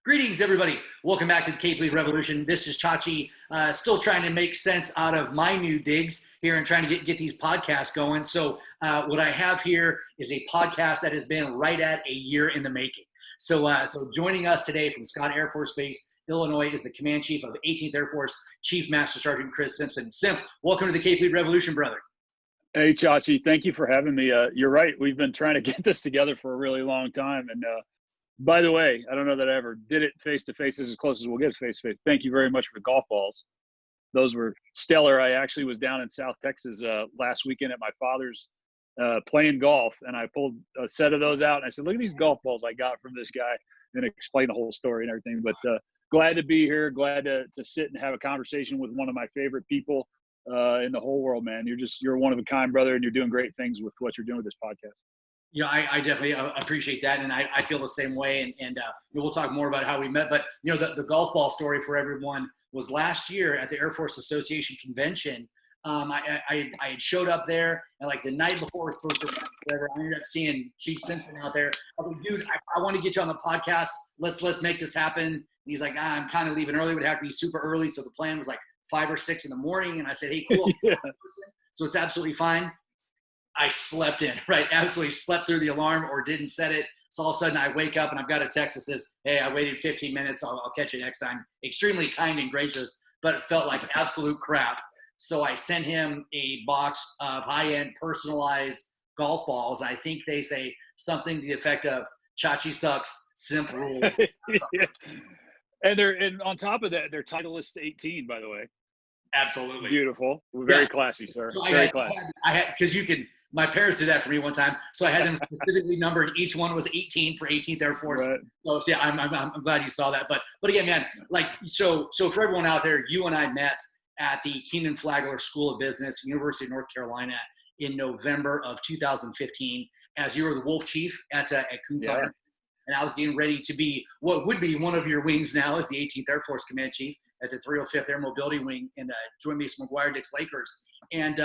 Greetings, everybody. Welcome back to the Cape Lead Revolution. This is Chachi, still trying to make sense out of my new digs here and trying to get these podcasts going. So what I have here is a podcast that has been right at a year in the making. So joining us today from Scott Air Force Base, Illinois, is the Command Chief of 18th Air Force, Chief Master Sergeant Chris Simpson. Simp, welcome to the Cape Lead Revolution, brother. Hey, Chachi, thank you for having me. You're right. We've been trying to get this together for a really long time. And by the way, I don't know that I ever did it face-to-face. This is as close as we'll get face-to-face. Thank you very much for the golf balls. Those were stellar. I actually was down in South Texas last weekend at my father's playing golf, and I pulled a set of those out, and I said, look at these golf balls I got from this guy, and explain the whole story and everything. But glad to be here, glad to sit and have a conversation with one of my favorite people in the whole world, man. You're one of a kind, brother, and you're doing great things with what you're doing with this podcast. You know, I definitely appreciate that, and I feel the same way. And we'll talk more about how we met. But you know, the golf ball story for everyone was last year at the Air Force Association convention. I had showed up there, and like the night before we were supposed to, whatever, I ended up seeing Chief Simpson out there. I was like, dude, I want to get you on the podcast. Let's make this happen. And he's like, I'm kind of leaving early. It would have to be super early. So the plan was like 5 or 6 in the morning. And I said, hey, cool. Yeah. So it's absolutely fine. I slept in, right? Absolutely slept through the alarm or didn't set it. So all of a sudden I wake up and I've got a text that says, hey, I waited 15 minutes. I'll catch you next time. Extremely kind and gracious, but it felt like absolute crap. So I sent him a box of high-end personalized golf balls. I think they say something to the effect of Chachi sucks, Simp rules. Yeah. And on top of that, they're Titleist 18, by the way. Absolutely. Beautiful. Very classy, sir. So Very classy. I had, because you could, my parents did that for me one time. So I had them specifically numbered. Each one was 18 for 18th Air Force. Right. So yeah, I'm glad you saw that. But again, man, like, so for everyone out there, you and I met at the Keenan Flagler School of Business, University of North Carolina in November of 2015, as you were the Wolf Chief at Coons Hunter. And I was getting ready to be what would be one of your wings now as the 18th Air Force Command Chief at the 305th Air Mobility Wing in Joint Base McGuire-Dix Lakers. And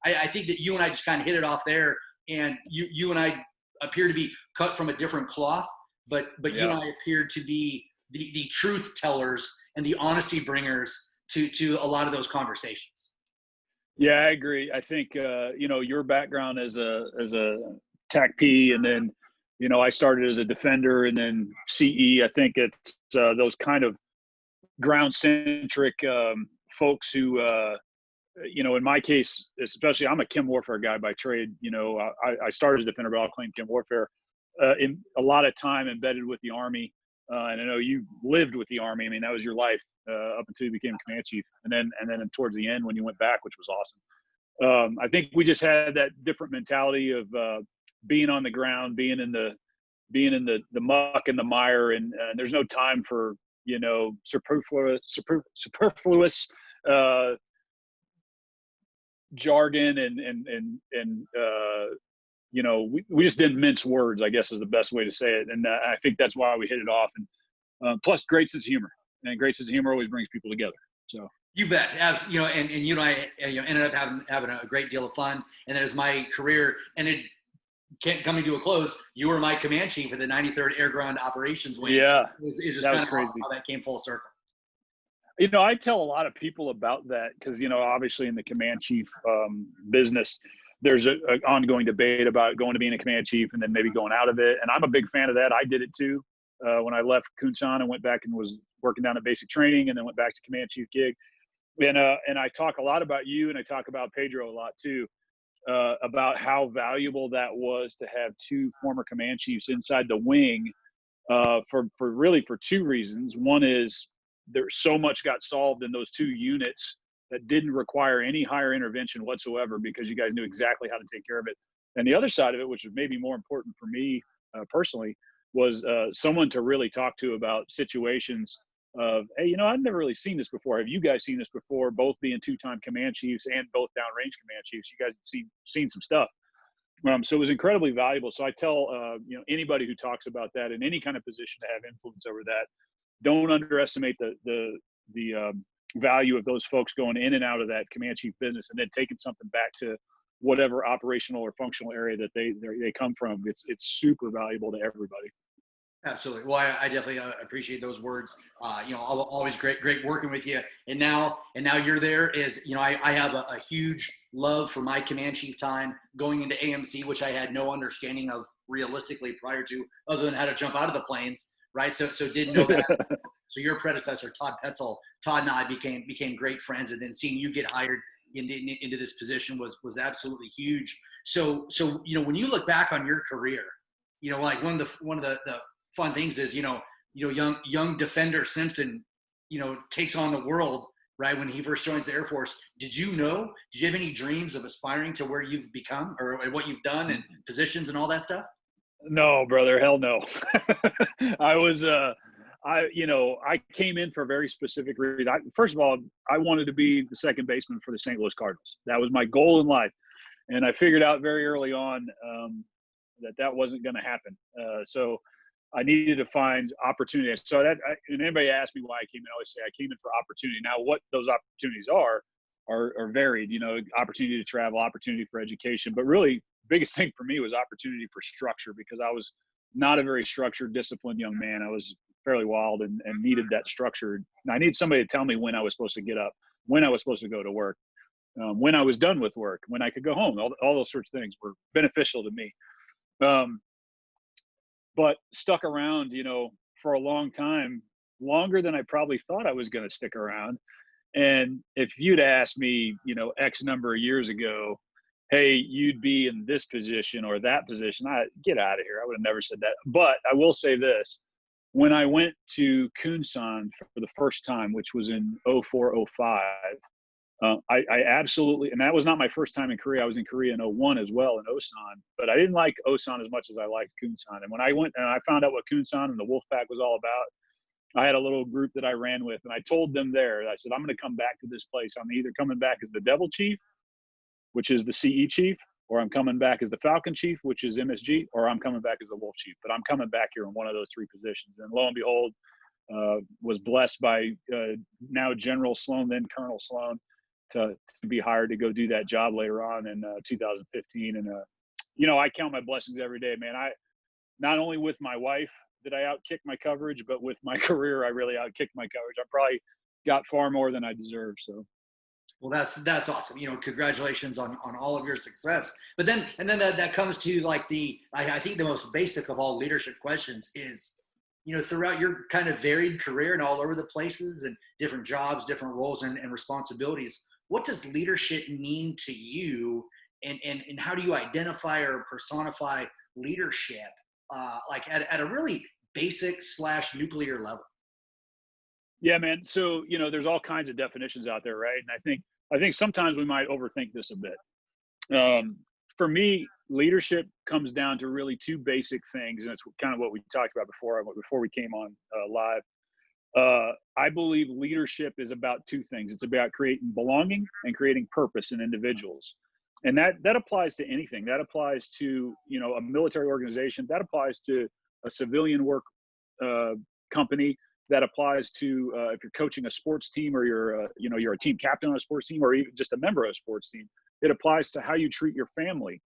I think that you and I just kind of hit it off there. And you and I appear to be cut from a different cloth, but you and I appeared to be the truth tellers and the honesty bringers to a lot of those conversations. Yeah, I agree. I think your background as a TAC-P, and then I started as a defender and then CE. I think it's those kind of ground-centric folks who, in my case, especially, I'm a chem warfare guy by trade. I started as a defender, but I'll claim chem warfare. In a lot of time embedded with the Army, and I know you lived with the Army. I mean, that was your life up until you became Command Chief, and then towards the end when you went back, which was awesome. I think we just had that different mentality of being on the ground, being in the muck and the mire, and there's no time for superfluous jargon and we just didn't mince words, I guess is the best way to say it. And I think that's why we hit it off. And plus, great sense of humor, and great sense of humor always brings people together. So. You bet. And you and I ended up having a great deal of fun. And then as my career ended coming to a close, you were my command chief at the 93rd Air Ground Operations Wing. Yeah. It's just kind of crazy how that came full circle. I tell a lot of people about that because, obviously in the command chief business, there's an ongoing debate about going to being a command chief and then maybe going out of it. And I'm a big fan of that. I did it too when I left Kunsan and went back and was working down at basic training and then went back to command chief gig. And I talk a lot about you, and I talk about Pedro a lot too, about how valuable that was to have 2 former command chiefs inside the wing for 2 reasons. One is there's so much got solved in those 2 units that didn't require any higher intervention whatsoever because you guys knew exactly how to take care of it. And the other side of it, which was maybe more important for me personally, was someone to really talk to about situations of, hey, I've never really seen this before. Have you guys seen this before? Both being 2-time command chiefs and both downrange command chiefs. You guys have seen some stuff. So it was incredibly valuable. So I tell anybody who talks about that in any kind of position to have influence over that, don't underestimate the value of those folks going in and out of that command chief business and then taking something back to whatever operational or functional area that they come from. It's super valuable to everybody. Absolutely. Well, I definitely appreciate those words. Always great working with you. And now you're there. I have a huge love for my command chief time going into AMC, which I had no understanding of realistically prior to, other than how to jump out of the planes, right? So didn't know that. So your predecessor, Todd Petzel, Todd and I became great friends, and then seeing you get hired into this position was absolutely huge. So when you look back on your career, like one of the fun things is, young defender Simpson, takes on the world, right? When he first joins the Air Force, did you have any dreams of aspiring to where you've become or what you've done and positions and all that stuff? No, brother, hell no. I came in for a very specific reason. First of all, I wanted to be the second baseman for the St. Louis Cardinals. That was my goal in life. And I figured out very early on that wasn't going to happen. So I needed to find opportunity. So and anybody asks me why I came in, I always say I came in for opportunity. Now, what those opportunities are varied. Opportunity to travel, opportunity for education, but really biggest thing for me was opportunity for structure, because I was not a very structured, disciplined young man. I was fairly wild and needed that structure. And I needed somebody to tell me when I was supposed to get up, when I was supposed to go to work, when I was done with work, when I could go home. All those sorts of things were beneficial to me. But stuck around, for a long time, longer than I probably thought I was going to stick around. And if you'd asked me, X number of years ago, hey, you'd be in this position or that position, I get out of here. I would have never said that. But I will say this. When I went to Kunsan for the first time, which was in 04, 05, I absolutely, and that was not my first time in Korea. I was in Korea in 01 as well in Osan, but I didn't like Osan as much as I liked Kunsan. And when I went and I found out what Kunsan and the Wolfpack was all about, I had a little group that I ran with, and I told them there, I said, I'm going to come back to this place. I'm either coming back as the Devil Chief, which is the CE Chief, or I'm coming back as the Falcon Chief, which is MSG, or I'm coming back as the Wolf Chief. But I'm coming back here in one of those three positions. And lo and behold, was blessed by now General Sloan, then Colonel Sloan, to be hired to go do that job later on in 2015. And, I count my blessings every day, man. Not only with my wife did I outkick my coverage, but with my career, I really outkicked my coverage. I probably got far more than I deserve. So. Well, that's awesome. Congratulations on all of your success. But then that comes to like I think the most basic of all leadership questions is, throughout your kind of varied career and all over the places and different jobs, different roles and responsibilities, what does leadership mean to you, and how do you identify or personify leadership, like at a really basic / nuclear level? Yeah, man. So, there's all kinds of definitions out there, right? And I think sometimes we might overthink this a bit. For me, leadership comes down to really two basic things, and it's kind of what we talked about before we came on live. I believe leadership is about two things. It's about creating belonging and creating purpose in individuals. And that applies to anything. That applies to, a military organization. That applies to a civilian work company. That applies to if you're coaching a sports team, or you're a team captain on a sports team, or even just a member of a sports team. It applies to how you treat your family.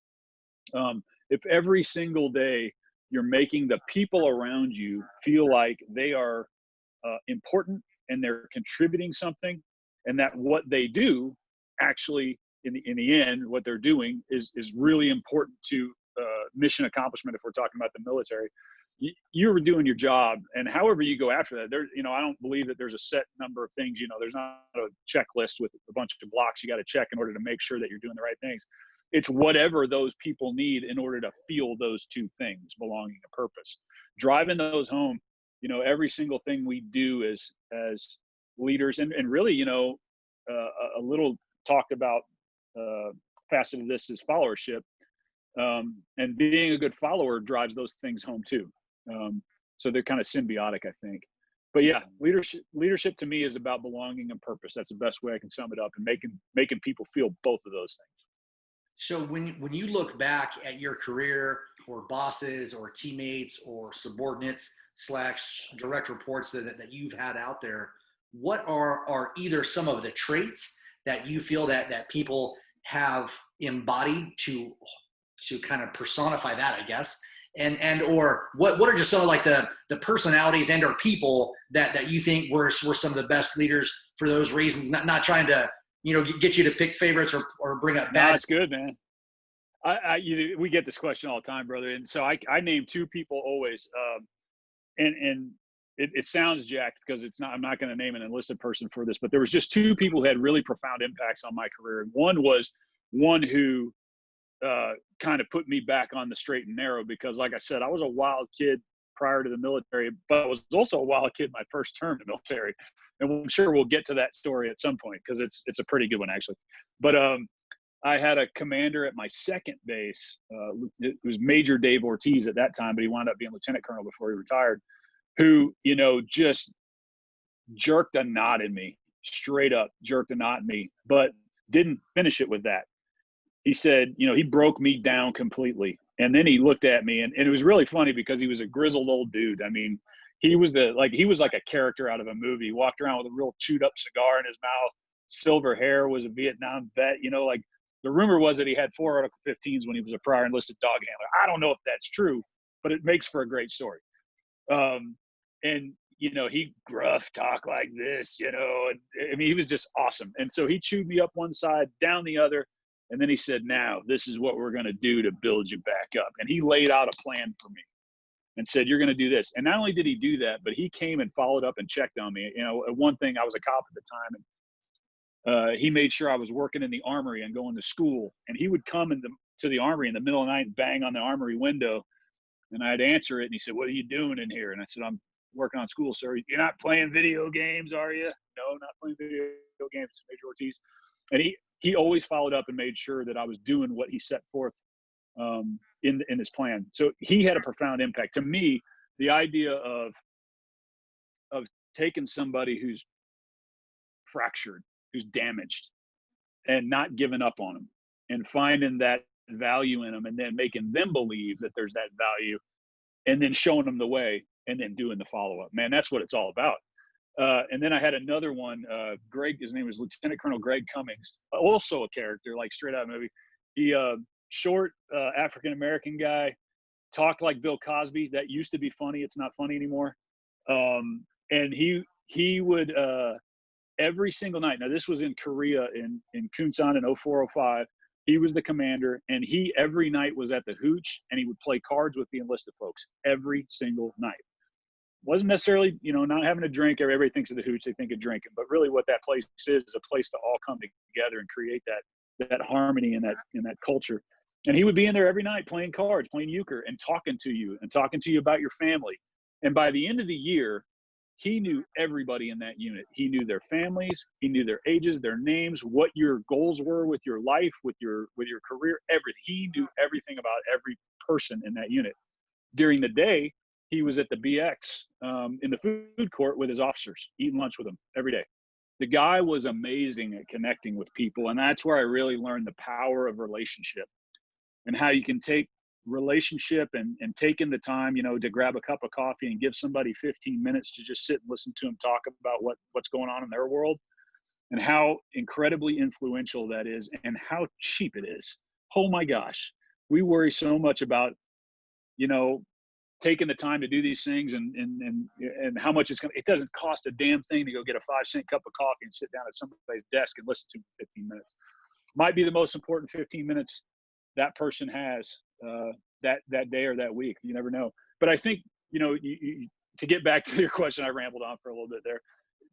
If every single day you're making the people around you feel like they are important and they're contributing something, and that what they do actually in the end, what they're doing is really important to mission accomplishment. If we're talking about the military, you're doing your job, and however you go after that, I don't believe that there's a set number of things. There's not a checklist with a bunch of blocks you got to check in order to make sure that you're doing the right things. It's whatever those people need in order to feel those two things, belonging and purpose. Driving those home, every single thing we do as leaders, and really, a little talked about facet of this is followership. And being a good follower drives those things home too. So they're kind of symbiotic, I think. But yeah, leadership to me is about belonging and purpose. That's the best way I can sum it up, and making people feel both of those things. So when you look back at your career, or bosses or teammates or subordinates / direct reports that you've had out there, what are either some of the traits that you feel that people have embodied to kind of personify that, I guess, and or what are just some of like the personalities and or people that you think were some of the best leaders for those reasons? Not trying to, get you to pick favorites or bring up bad. No, it's good, man. We get this question all the time, brother. And so I name two people always. And it sounds jacked because I'm not going to name an enlisted person for this, but there was just two people who had really profound impacts on my career. And one was one who kind of put me back on the straight and narrow, because like I said, I was a wild kid prior to the military, but I was also a wild kid my first term in the military. And I'm sure we'll get to that story at some point, because it's a pretty good one, actually. But I had a commander at my second base. It was Major Dave Ortiz at that time, but he wound up being lieutenant colonel before he retired, who, just jerked a knot in me, straight up jerked a knot in me, but didn't finish it with that. He said, he broke me down completely. And then he looked at me, and it was really funny because he was a grizzled old dude. I mean, he was like a character out of a movie. He walked around with a real chewed up cigar in his mouth, silver hair, was a Vietnam vet, like the rumor was that he had 4 Article 15s when he was a prior enlisted dog handler. I don't know if that's true, but it makes for a great story. And he gruff talk like this, and I mean, he was just awesome. And so he chewed me up one side, down the other. And then he said, now this is what we're going to do to build you back up. And he laid out a plan for me and said, you're going to do this. And not only did he do that, but he came and followed up and checked on me. One thing, I was a cop at the time, and he made sure I was working in the armory and going to school. And he would come to the armory in the middle of the night and bang on the armory window. And I'd answer it. And he said, what are you doing in here? And I said, I'm working on school, sir. You're not playing video games, are you? No, not playing video games, Major Ortiz. And he always followed up and made sure that I was doing what he set forth in his plan. So he had a profound impact. To me, the idea of taking somebody who's fractured, who's damaged, and not giving up on them, and finding that value in them, and then making them believe that there's that value, and then showing them the way, and then doing the follow-up. Man, that's what it's all about. And then I had another one, Greg, his name was Lieutenant Colonel Greg Cummings, also a character, like straight out of the movie. He, short, African-American guy, talked like Bill Cosby. That used to be funny. It's not funny anymore. And he would, every single night, now this was in Korea in Kunsan in 0405, he was the commander, and he every night was at the hooch, and he would play cards with the enlisted folks every single night. Wasn't necessarily, not having a drink. Everybody thinks of the hooch, they think of drinking, but really what that place is a place to all come together and create that harmony and that culture. And he would be in there every night playing cards, playing euchre, and talking to you about your family. And by the end of the year, he knew everybody in that unit. He knew their families, he knew their ages, their names, what your goals were with your life, with your career, everything. He knew everything about every person in that unit. During the day, he was at the BX in the food court with his officers, eating lunch with them every day. The guy was amazing at connecting with people, and that's where I really learned the power of relationship and how you can take relationship and taking the time, to grab a cup of coffee and give somebody 15 minutes to just sit and listen to them talk about what's going on in their world, and how incredibly influential that is, and how cheap it is. Oh my gosh. We worry so much about, taking the time to do these things and how much it doesn't cost a damn thing to go get a 5-cent cup of coffee and sit down at somebody's desk and listen to them for 15 minutes. Might be the most important 15 minutes that person has that day or that week. You never know. But I think, to get back to your question, I rambled on for a little bit there,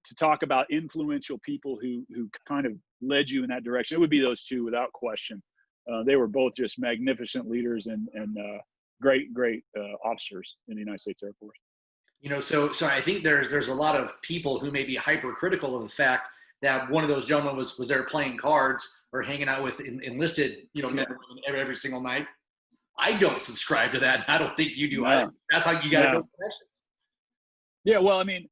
to talk about influential people who kind of led you in that direction. It would be those two without question. They were both just magnificent leaders and great officers in the United States Air Force. So I think there's a lot of people who may be hypercritical of the fact that one of those gentlemen was there playing cards or hanging out with enlisted, men and women every single night. I don't subscribe to that. I don't think you do either. That's how you got to build connections. Yeah, well, I mean,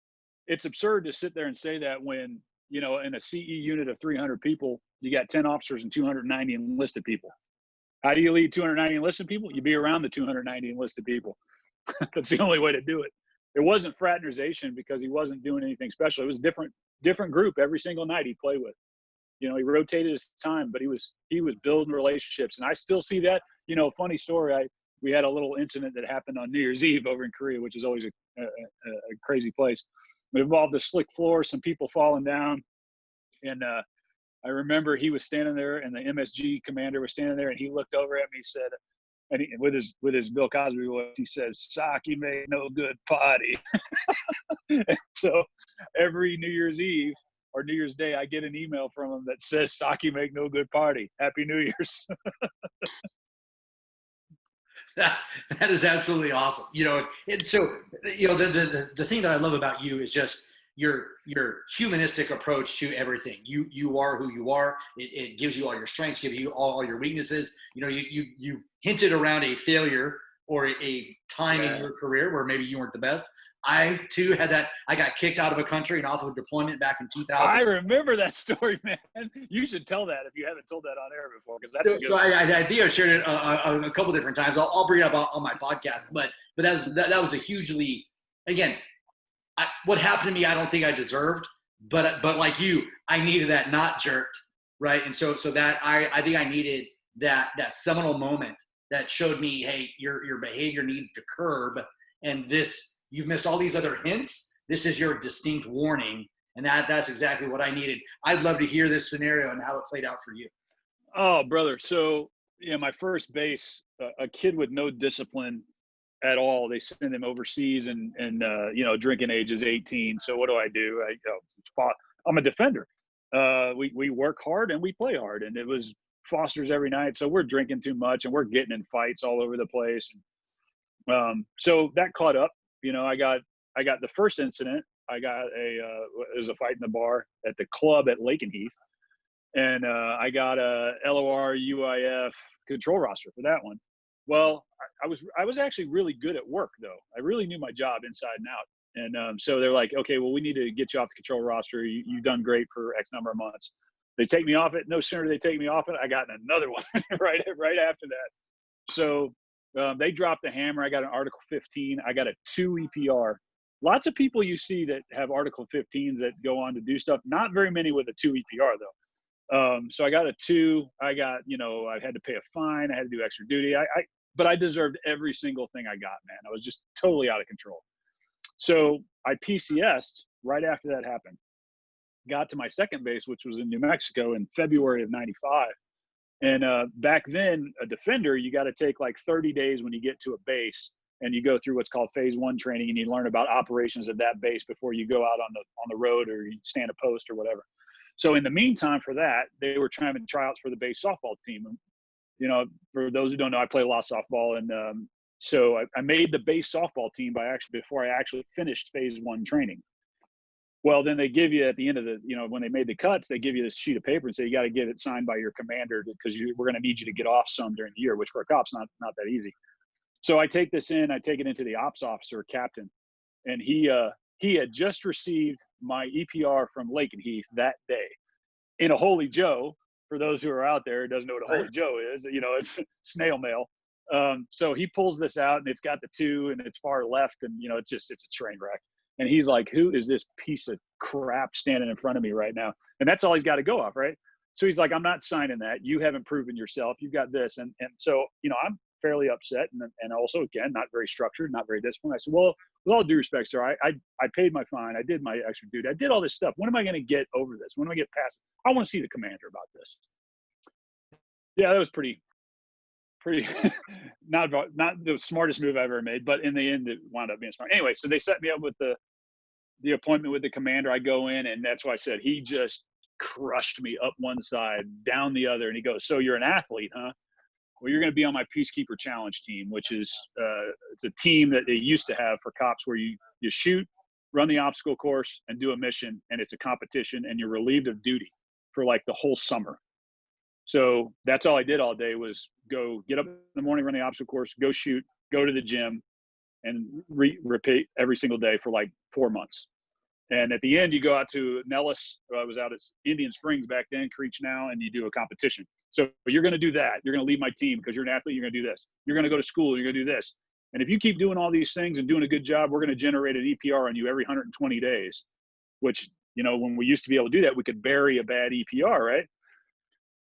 it's absurd to sit there and say that when, in a CE unit of 300 people, you got 10 officers and 290 enlisted people. How do you lead 290 enlisted people? You be around the 290 enlisted people. That's the only way to do it. It wasn't fraternization because he wasn't doing anything special. It was different group every single night he played with. He rotated his time, but he was building relationships. And I still see that, funny story. we had a little incident that happened on New Year's Eve over in Korea, which is always a crazy place. It involved a slick floor, some people falling down. And I remember he was standing there, and the MSG commander was standing there, and he looked over at me, he said, and with his Bill Cosby voice, he says, "Saki make no good party." And so every New Year's Eve or New Year's Day, I get an email from him that says, "Saki make no good party. Happy New Year's." That is absolutely awesome. And so, the thing that I love about you is just your humanistic approach to everything. You are who you are. It gives you all your strengths, gives you all your weaknesses. You've hinted around a failure or a time in your career where maybe you weren't the best. I too had that. I got kicked out of a country and off of deployment back in 2000. I remember that story, man. You should tell that if you haven't told that on air before, because that's so I Theo shared it a couple different times. I'll bring it up on my podcast, but that was a hugely, again, what happened to me, I don't think I deserved, but like you, I needed that not jerked, right? And so that I think I needed that seminal moment that showed me, hey, your behavior needs to curb, and this. You've missed all these other hints. This is your distinct warning. And that's exactly what I needed. I'd love to hear this scenario and how it played out for you. Oh, brother. So, my first base, a kid with no discipline at all. They send him overseas and drinking age is 18. So what do? I'm a defender. We work hard and we play hard, and it was Foster's every night. So we're drinking too much and we're getting in fights all over the place. So that caught up. I got the first incident. I got it was a fight in the bar at the club at Lakenheath, and I got a LOR UIF control roster for that one. Well, I was actually really good at work though. I really knew my job inside and out. And so they're like, okay, well, we need to get you off the control roster. You've done great for X number of months. They take me off it. No sooner they take me off it, I got another one right after that. So they dropped the hammer. I got an Article 15. I got a 2 EPR. Lots of people you see that have Article 15s that go on to do stuff. Not very many with a 2 EPR though. So I got a 2. I got, I had to pay a fine. I had to do extra duty. But I deserved every single thing I got, man. I was just totally out of control. So I PCS'd right after that happened. Got to my second base, which was in New Mexico in February of '95. And back then, a defender, you got to take like 30 days when you get to a base, and you go through what's called phase 1 training, and you learn about operations of that base before you go out on the road or you stand a post or whatever. So in the meantime, for that, they were trying to tryouts for the base softball team. And, for those who don't know, I play a lot of softball, and so I made the base softball team before I actually finished phase 1 training. Well, then they give you at the end of when they made the cuts, they give you this sheet of paper and say, you got to get it signed by your commander because we're going to need you to get off some during the year, which for a cop's not that easy. So I take this in, I take it into the ops officer, captain, and he had just received my EPR from Lakenheath that day in a Holy Joe. For those who are out there, who doesn't know what a Holy Joe is, it's snail mail. So he pulls this out, and it's got the 2 and it's far left, and it's a train wreck. And he's like, who is this piece of crap standing in front of me right now? And that's all he's got to go off, right? So he's like, I'm not signing that. You haven't proven yourself. You've got this. And so, I'm fairly upset. And also, again, not very structured, not very disciplined. I said, well, with all due respect, sir, I paid my fine. I did my extra duty. I did all this stuff. When am I going to get over this? When do I get past it? I want to see the commander about this. Yeah, that was pretty not the smartest move I ever made, but in the end it wound up being smart. Anyway, so they set me up with the appointment with the commander. I go in, and that's why I said he just crushed me up one side, down the other, and he goes, so you're an athlete, huh? Well, you're going to be on my Peacekeeper Challenge team, which is it's a team that they used to have for cops where you shoot, run the obstacle course, and do a mission, and it's a competition, and you're relieved of duty for like the whole summer. So that's all I did all day was go get up in the morning, run the obstacle course, go shoot, go to the gym, and repeat every single day for like 4 months. And at the end, you go out to Nellis. I was out at Indian Springs back then, Creech now, and you do a competition. So you're going to do that. You're going to leave my team because you're an athlete. You're going to do this. You're going to go to school. You're going to do this. And if you keep doing all these things and doing a good job, we're going to generate an EPR on you every 120 days, which, when we used to be able to do that, we could bury a bad EPR, right?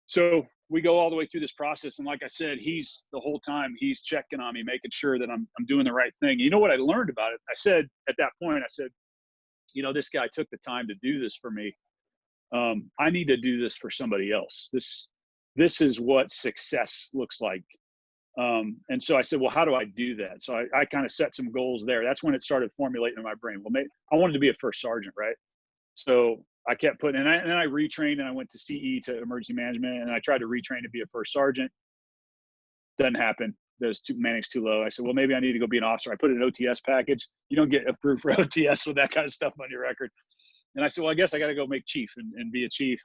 So we go all the way through this process. And like I said, the whole time he's checking on me, making sure that I'm doing the right thing. You know what I learned about it? I said, at that point, this guy took the time to do this for me. I need to do this for somebody else. This is what success looks like. And so I said, well, how do I do that? So I kind of set some goals there. That's when it started formulating in my brain. Well, maybe I wanted to be a first sergeant, right? So I kept putting, and I retrained, and I went to CE, to emergency management, and I tried to retrain to be a first sergeant. Doesn't happen. Manning's too low. I said, well, maybe I need to go be an officer. I put in an OTS package. You don't get approved for OTS with that kind of stuff on your record. And I said, well, I guess I got to go make chief and be a chief.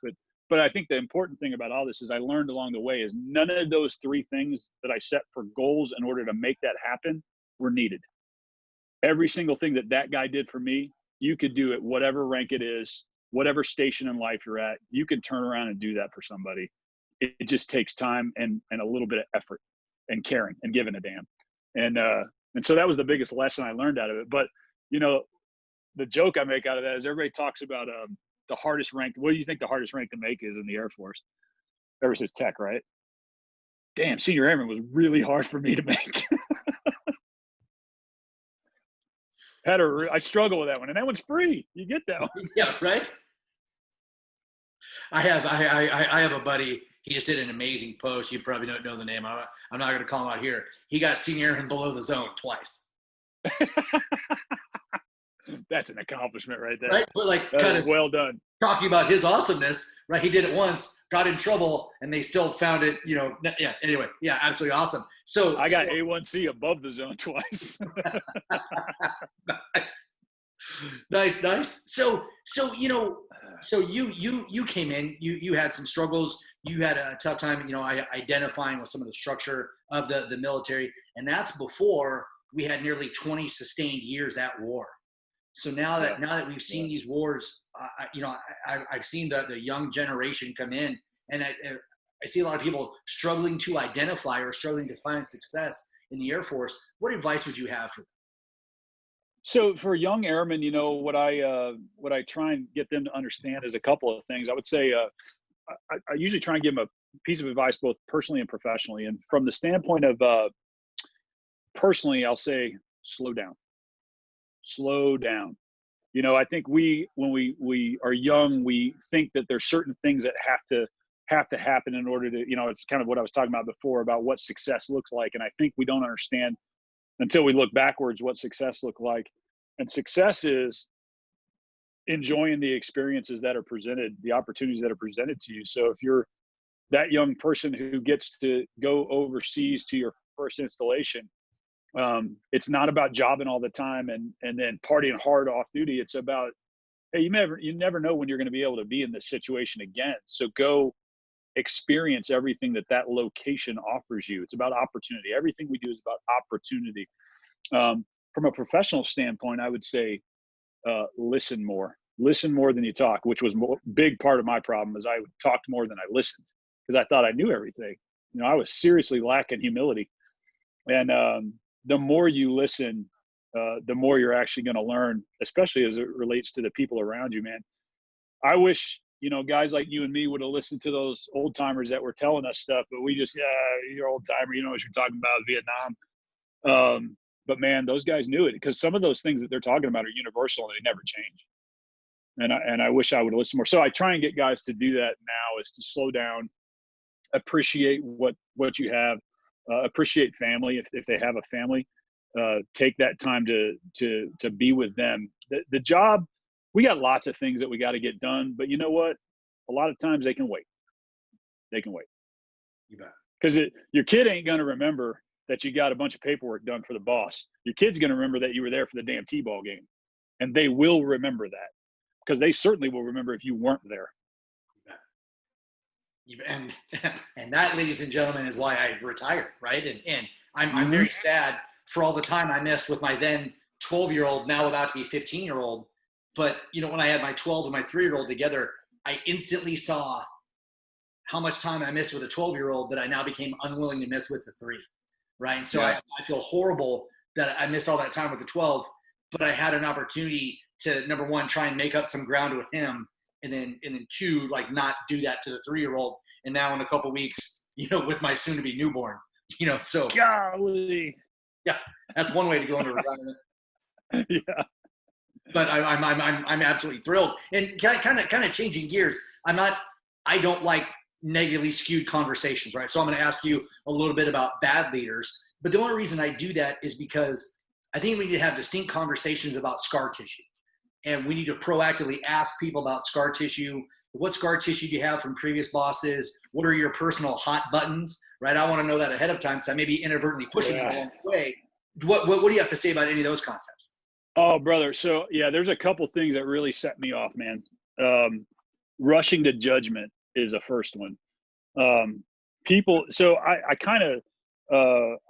But I think the important thing about all this is I learned along the way is none of those three things that I set for goals in order to make that happen were needed. Every single thing that guy did for me, you could do at whatever rank it is, whatever station in life you're at, you can turn around and do that for somebody. It just takes time and a little bit of effort and caring and giving a damn. And so that was the biggest lesson I learned out of it. But, the joke I make out of that is everybody talks about the hardest rank. What do you think the hardest rank to make is in the Air Force? Ever since tech, right? Damn, senior airman was really hard for me to make. I struggle with that one, and that one's free. You get that one. Yeah, right. I have a buddy. He just did an amazing post. You probably don't know the name. I'm not going to call him out here. He got senior airman below the zone twice. That's an accomplishment right there. Right, but kind of well done. Talking about his awesomeness, right? He did it once, got in trouble, and they still found it. Yeah. Anyway, yeah, absolutely awesome. So I got A1C above the zone twice. Nice. So you came in. You had some struggles. You had a tough time, identifying with some of the structure of the military, and that's before we had nearly 20 sustained years at war. So now that we've seen these wars, I've seen the young generation come in, and I see a lot of people struggling to identify or struggling to find success in the Air Force. What advice would you have for them? So for young airmen, what I try and get them to understand is a couple of things. I would say I usually try and give them a piece of advice, both personally and professionally. And from the standpoint of personally, I'll say slow down. I think when we are young, we think that there's certain things that have to happen in order to, it's kind of what I was talking about before about what success looks like. And I think we don't understand until we look backwards what success looked like. And success is enjoying the experiences that are presented, the opportunities that are presented to you. So if you're that young person who gets to go overseas to your first installation, it's not about jobbing all the time and then partying hard off duty. It's about, hey, you never know when you're going to be able to be in this situation again. So go experience everything that location offers you. It's about opportunity. Everything we do is about opportunity. From a professional standpoint, I would say listen more than you talk, which was a big part of my problem. Is I talked more than I listened because I thought I knew everything. I was seriously lacking humility. And the more you listen, the more you're actually going to learn, especially as it relates to the people around you, man. I wish, guys like you and me would have listened to those old timers that were telling us stuff, but we just, you're old timer, you know what you're talking about, Vietnam. But man, those guys knew it because some of those things that they're talking about are universal and they never change. And I wish I would have listened more. So I try and get guys to do that now, is to slow down, appreciate what you have. Appreciate family if they have a family. Take that time to be with them. The job, we got lots of things that we got to get done, but you know what? A lot of times they can wait. You bet. Because your kid ain't going to remember that you got a bunch of paperwork done for the boss. Your kid's going to remember that you were there for the damn T-ball game, and they will remember that because they certainly will remember if you weren't there. And that, ladies and gentlemen, is why I retired, right? And I'm very sad for all the time I missed with my then 12-year-old, now about to be 15-year-old. But, when I had my 12 and my 3-year-old together, I instantly saw how much time I missed with a 12-year-old that I now became unwilling to miss with the 3, right? And so I feel horrible that I missed all that time with the 12, but I had an opportunity to, number one, try and make up some ground with him. And then 2, not do that to the 3-year-old. and now in a couple weeks, with my soon to be newborn, so golly, yeah, that's one way to go into retirement. Yeah. But I'm absolutely thrilled. And kind of changing gears. I don't like negatively skewed conversations, right? So I'm going to ask you a little bit about bad leaders. But the only reason I do that is because I think we need to have distinct conversations about scar tissue. And we need to proactively ask people about scar tissue. What scar tissue do you have from previous bosses? What are your personal hot buttons, right? I want to know that ahead of time because I may be inadvertently pushing you along the way. What do you have to say about any of those concepts? Oh, brother. So yeah, there's a couple things that really set me off, man. Rushing to judgment is a first one. So I kind of,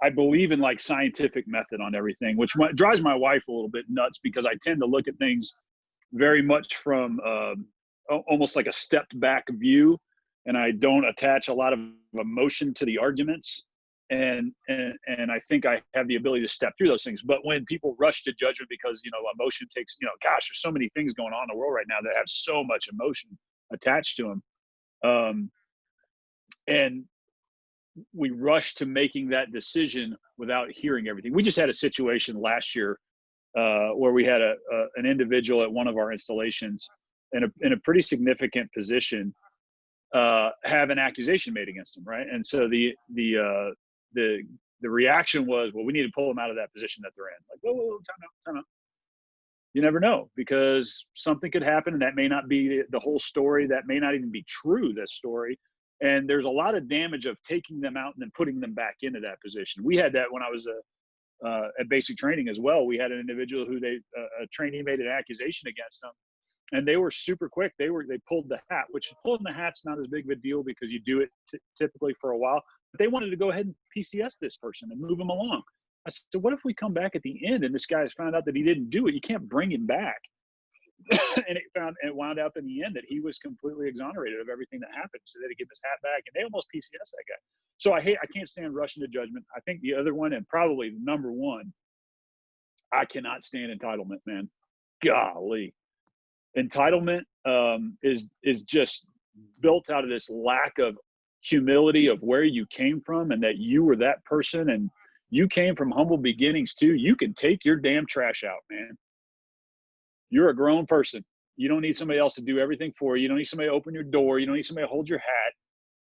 I believe in like scientific method on everything, which drives my wife a little bit nuts because I tend to look at things very much from almost like a stepped back view. And I don't attach a lot of emotion to the arguments. And I think I have the ability to step through those things. But when people rush to judgment because, emotion takes, gosh, there's so many things going on in the world right now that have so much emotion attached to them. And we rush to making that decision without hearing everything. We just had a situation last year where we had an individual at one of our installations in a pretty significant position have an accusation made against him, right? And so the reaction was, well, we need to pull them out of that position that they're in. Like, whoa, time out. You never know, because something could happen and that may not be the whole story. That may not even be true, this story. And there's a lot of damage of taking them out and then putting them back into that position. We had that when I was at basic training as well. We had an individual who a trainee made an accusation against them, and they were super quick. They pulled the hat, which pulling the hat's not as big of a deal because you do it typically for a while. But they wanted to go ahead and PCS this person and move him along. I said, what if we come back at the end and this guy's found out that he didn't do it? You can't bring him back. And it wound up in the end that he was completely exonerated of everything that happened. So they had to give his hat back, and they almost PCS that guy. So I can't stand rushing to judgment. I think the other one, and probably number one, I cannot stand entitlement, man. Golly. Entitlement is just built out of this lack of humility of where you came from and that you were that person and you came from humble beginnings too. You can take your damn trash out, man. You're a grown person. You don't need somebody else to do everything for you. You don't need somebody to open your door. You don't need somebody to hold your hat.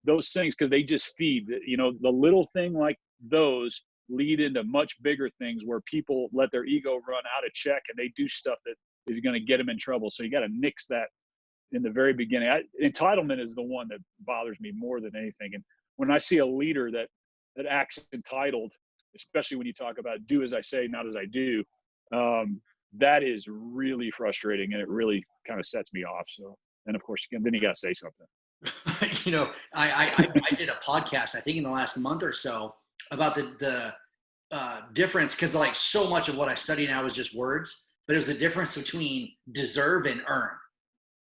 Those things, because they just feed. The little thing like those lead into much bigger things where people let their ego run out of check and they do stuff that is going to get them in trouble. So you got to nix that in the very beginning. Entitlement is the one that bothers me more than anything. And when I see a leader that acts entitled, especially when you talk about do as I say, not as I do, that is really frustrating, and it really kind of sets me off. So, and of course, then you got to say something. I did a podcast, I think in the last month or so, about the difference, because like so much of what I study now is just words, but it was the difference between deserve and earn,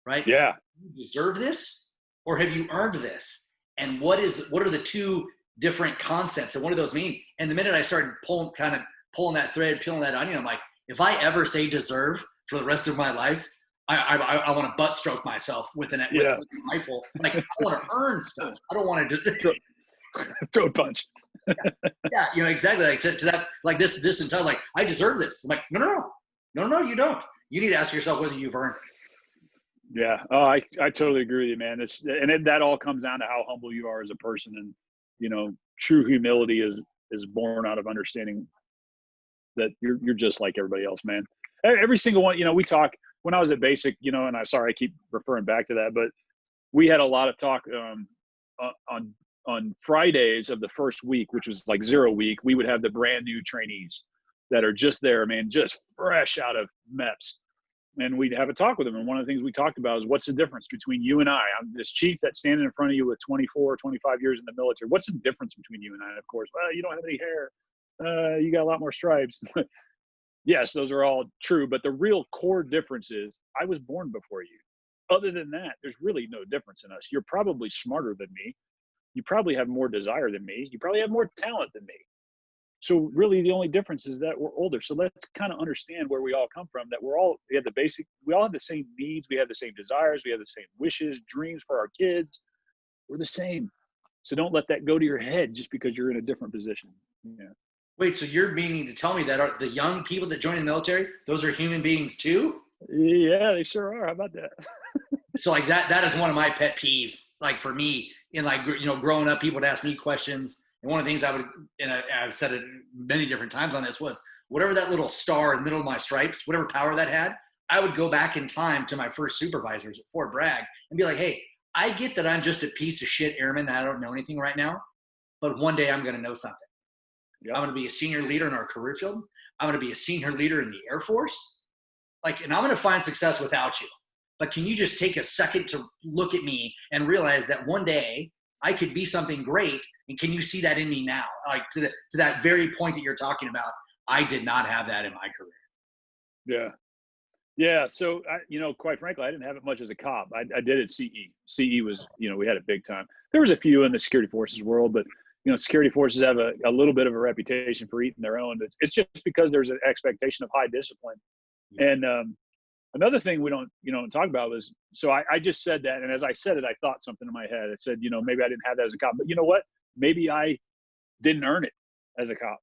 right? Yeah. You deserve this, or have you earned this? And what are the two different concepts, and what do those mean? And the minute I started pulling that thread, peeling that onion, I'm like, if I ever say deserve for the rest of my life, I want to butt stroke myself with a rifle. Like, I want to earn stuff. I don't want to throw a punch. Yeah, exactly. Like to that, like this entire, like, I deserve this. I'm like, no, you don't. You need to ask yourself whether you've earned it. Yeah. Oh, I totally agree with you, man. That all comes down to how humble you are as a person, and true humility is born out of understanding that you're just like everybody else, man. Every single one, we talk when I was at basic, and I'm sorry, I keep referring back to that, but we had a lot of talk on Fridays of the first week, which was like 0 week. We would have the brand new trainees that are just there, man, just fresh out of MEPS. And we'd have a talk with them. And one of the things we talked about is, what's the difference between you and I? I'm this chief that's standing in front of you with 24, 25 years in the military. What's the difference between you and I? And of course, well, you don't have any hair. You got a lot more stripes. Yes, those are all true. But the real core difference is I was born before you. Other than that, there's really no difference in us. You're probably smarter than me. You probably have more desire than me. You probably have more talent than me. So really the only difference is that we're older. So let's kind of understand where we all come from, that we all have the same needs. We have the same desires. We have the same wishes, dreams for our kids. We're the same. So don't let that go to your head just because you're in a different position. Yeah. Wait, so you're meaning to tell me that the young people that join the military, those are human beings too? Yeah, they sure are. How about that? So like that is one of my pet peeves. Like for me, in like, you know, growing up, people would ask me questions. And one of the things I would, and I've said it many different times on this, was whatever that little star in the middle of my stripes, whatever power that had, I would go back in time to my first supervisors at Fort Bragg and be like, hey, I get that I'm just a piece of shit airman and I don't know anything right now, but one day I'm going to know something. Yep. I'm going to be a senior leader in our career field. I'm going to be a senior leader in the Air Force. Like, and I'm going to find success without you. But can you just take a second to look at me and realize that one day I could be something great? And can you see that in me now? Like to that very point that you're talking about, I did not have that in my career. Yeah. Yeah. So, you know, quite frankly, I didn't have it much as a cop. I did it CE. CE was, you know, we had it big time. There was a few in the security forces world, but you know, security forces have a little bit of a reputation for eating their own. It's just because there's an expectation of high discipline. And another thing we don't, you know, talk about was, so I just said that. And as I said it, I thought something in my head. I said, you know, maybe I didn't have that as a cop, but you know what? Maybe I didn't earn it as a cop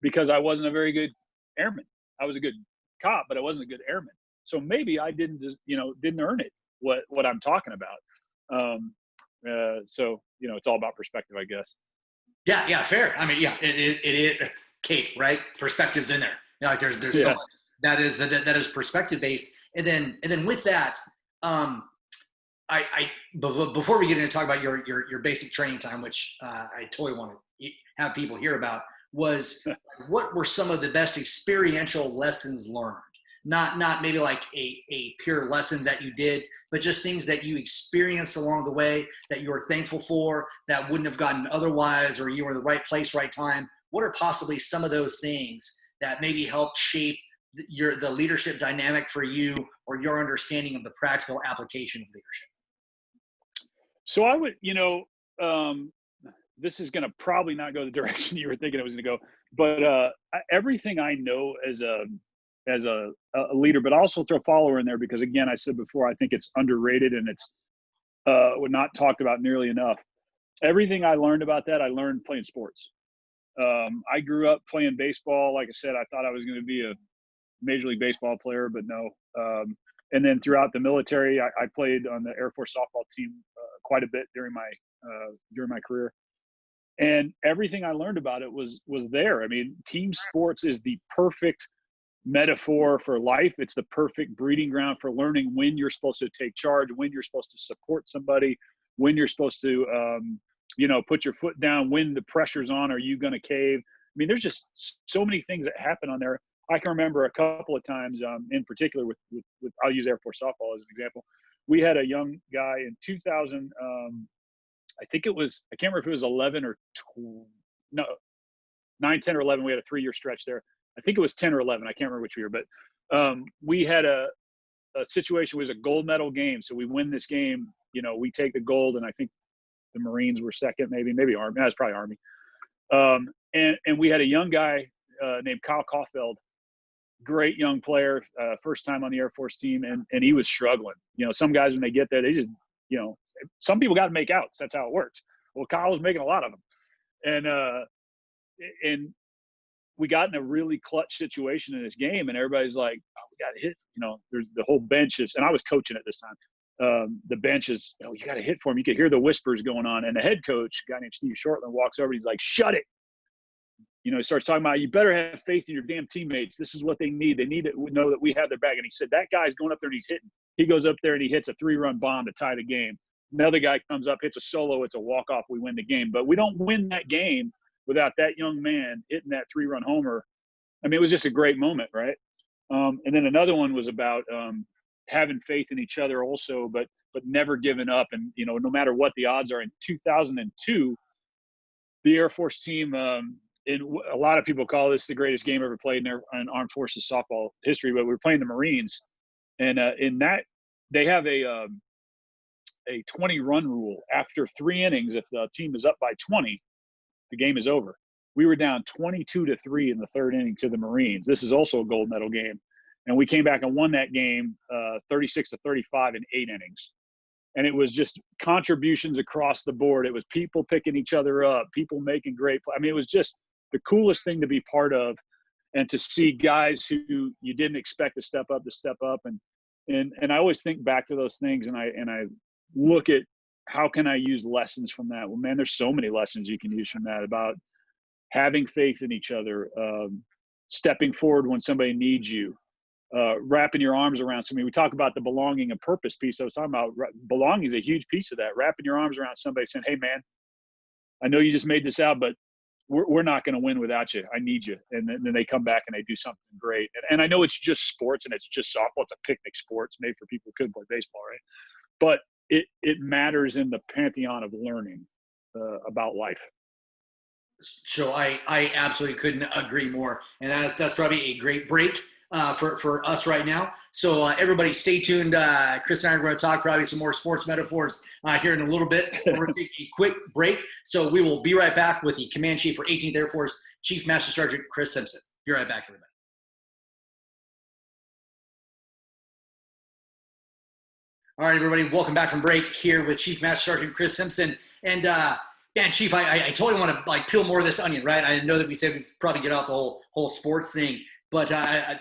because I wasn't a very good airman. I was a good cop, but I wasn't a good airman. So maybe I didn't just, you know, didn't earn it, what I'm talking about. So, you know, it's all about perspective, I guess. Yeah, fair. I mean, yeah, it Kate, right? Perspective's in there. You know, like there's so much that is perspective based. And then with that, I before we get into talk about your basic training time, which I totally want to have people hear about, was what were some of the best experiential lessons learned? Not maybe like a pure lesson that you did, but just things that you experienced along the way that you were thankful for that wouldn't have gotten otherwise, or you were in the right place, right time. What are possibly some of those things that maybe helped shape the leadership dynamic for you, or your understanding of the practical application of leadership? So I would, you know, this is going to probably not go the direction you were thinking it was going to go, but everything I know as a leader, but also throw follower in there, because again, I said before, I think it's underrated and it's not talked about nearly enough. Everything I learned about that, I learned playing sports. I grew up playing baseball. Like I said, I thought I was going to be a Major League Baseball player, but no. And then throughout the military, I played on the Air Force softball team quite a bit during my career. And everything I learned about it was there. I mean, team sports is the perfect metaphor for life. It's the perfect breeding ground for learning when you're supposed to take charge, when you're supposed to support somebody, when you're supposed to, you know, put your foot down, when the pressure's on, are you going to cave? I mean, there's just so many things that happen on there. I can remember a couple of times, in particular with I'll use Air Force softball as an example. We had a young guy in 2000, I think it was, I can't remember if it was 11 or 9, 10 or 11. We had a 3-year stretch there. I think it was 10 or 11. I can't remember which year, but we had a situation. It was a gold medal game. So we win this game, you know, we take the gold, and I think the Marines were second, maybe Army. That was probably Army. And we had a young guy named Kyle Caulfield, great young player, first time on the Air Force team, and he was struggling. You know, some guys, when they get there, they just, you know, some people got to make outs. That's how it works. Well, Kyle was making a lot of them. And we got in a really clutch situation in this game, and everybody's like, oh, we got to hit. You know, there's the whole bench is, and I was coaching at this time. The bench is, you know, you got to hit for him. You could hear the whispers going on. And the head coach, a guy named Steve Shortland, walks over and he's like, shut it. You know, he starts talking about, you better have faith in your damn teammates. This is what they need. They need to know that we have their back. And he said, that guy's going up there and he's hitting. He goes up there and he hits a 3-run bomb to tie the game. Another guy comes up, hits a solo. It's a walk-off. We win the game. But we don't win that game without that young man hitting that 3-run homer. I mean, it was just a great moment, right? And then another one was about having faith in each other also, but never giving up. And, you know, no matter what the odds are. In 2002, the Air Force team, and a lot of people call this the greatest game ever played in Armed Forces softball history, but we were playing the Marines. And in that, they have a 20-run rule. After 3 innings, if the team is up by 20, the game is over. We were down 22-3 in the 3rd inning to the Marines. This is also a gold medal game. And we came back and won that game 36-35 in 8 innings. And it was just contributions across the board. It was people picking each other up, people making great play. I mean, it was just the coolest thing to be part of, and to see guys who you didn't expect to step up. And I always think back to those things, and I look at how can I use lessons from that. Well, man, there's so many lessons you can use from that, about having faith in each other, stepping forward when somebody needs you, wrapping your arms around somebody. We talk about the belonging and purpose piece I was talking about. Belonging is a huge piece of that. Wrapping your arms around somebody, saying, "Hey, man, I know you just made this out, but we're not going to win without you. I need you." And then they come back and they do something great. And I know it's just sports and it's just softball. It's a picnic sport. It's made for people who couldn't play baseball, right? But it matters in the pantheon of learning about life. So I absolutely couldn't agree more. And that's probably a great break for us right now. So everybody stay tuned. Chris and I are going to talk probably some more sports metaphors here in a little bit. We're going to take a quick break. So we will be right back with the Command Chief for 18th Air Force, Chief Master Sergeant Chris Simpson. Be right back, everybody. All right, everybody, welcome back from break here with Chief Master Sergeant Chris Simpson. And man, Chief, I totally want to peel more of this onion, right? I know that we said we'd probably get off the whole sports thing, but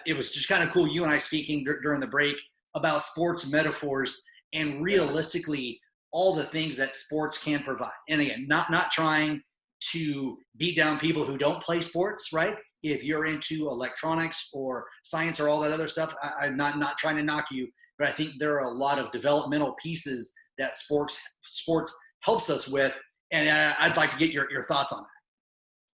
it was just kind of cool, you and I speaking during the break about sports metaphors and realistically all the things that sports can provide. And again, not trying to beat down people who don't play sports, right? If you're into electronics or science or all that other stuff, I'm not trying to knock you, but I think there are a lot of developmental pieces that sports helps us with. And I'd like to get your thoughts on that.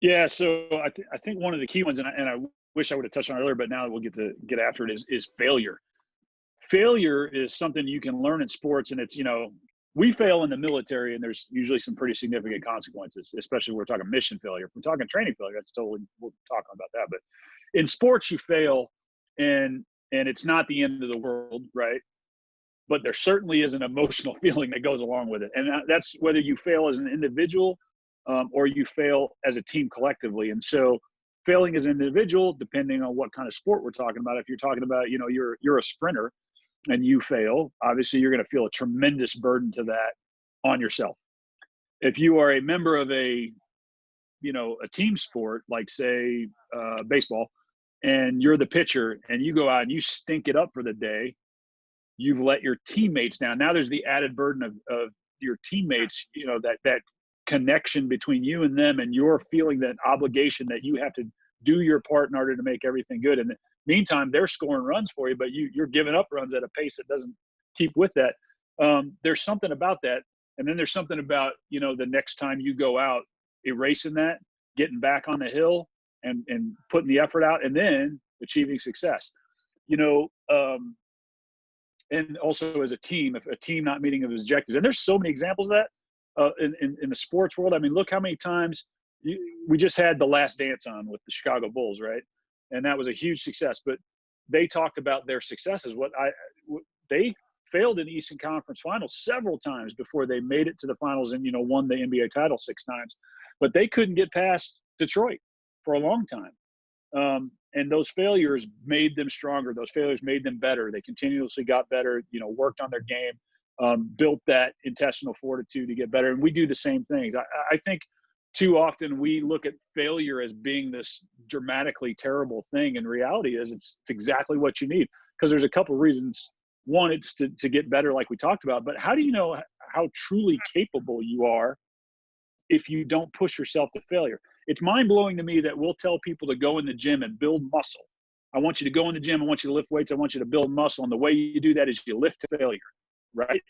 Yeah, so I think one of the key ones, and I wish I would have touched on it earlier, but now we'll get after it, is failure. Failure is something you can learn in sports, and it's, we fail in the military, and there's usually some pretty significant consequences, especially when we're talking mission failure. If we're talking training failure, that's totally, we'll talk about that. But in sports, you fail, and it's not the end of the world, right? But there certainly is an emotional feeling that goes along with it. And that's whether you fail as an individual or you fail as a team collectively. And so failing as an individual, depending on what kind of sport we're talking about, if you're talking about, you're a sprinter and you fail, obviously you're going to feel a tremendous burden to that on yourself. If you are a member of a team sport, like say baseball, and you're the pitcher and you go out and you stink it up for the day, you've let your teammates down. Now there's the added burden of your teammates, that connection between you and them, and you're feeling that obligation that you have to do your part in order to make everything good. In the meantime, they're scoring runs for you, but you're giving up runs at a pace that doesn't keep with that. There's something about that. And then there's something about, the next time you go out, erasing that, getting back on the hill and putting the effort out, and then achieving success. And also as a team, if a team not meeting its objectives, and there's so many examples of that in the sports world. I mean, look how many times we just had The Last Dance on with the Chicago Bulls, right? And that was a huge success. But they talked about their successes. They failed in the Eastern Conference Finals several times before they made it to the finals and won the NBA title 6 times. But they couldn't get past Detroit for a long time. And those failures made them stronger. Those failures made them better. They continuously got better, worked on their game, built that intestinal fortitude to get better. And we do the same things. I think too often we look at failure as being this dramatically terrible thing. And reality is it's exactly what you need, because there's a couple of reasons. One, it's to get better, like we talked about. But how do you know how truly capable you are if you don't push yourself to failure? It's mind-blowing to me that we'll tell people to go in the gym and build muscle. I want you to go in the gym. I want you to lift weights. I want you to build muscle. And the way you do that is you lift to failure, right?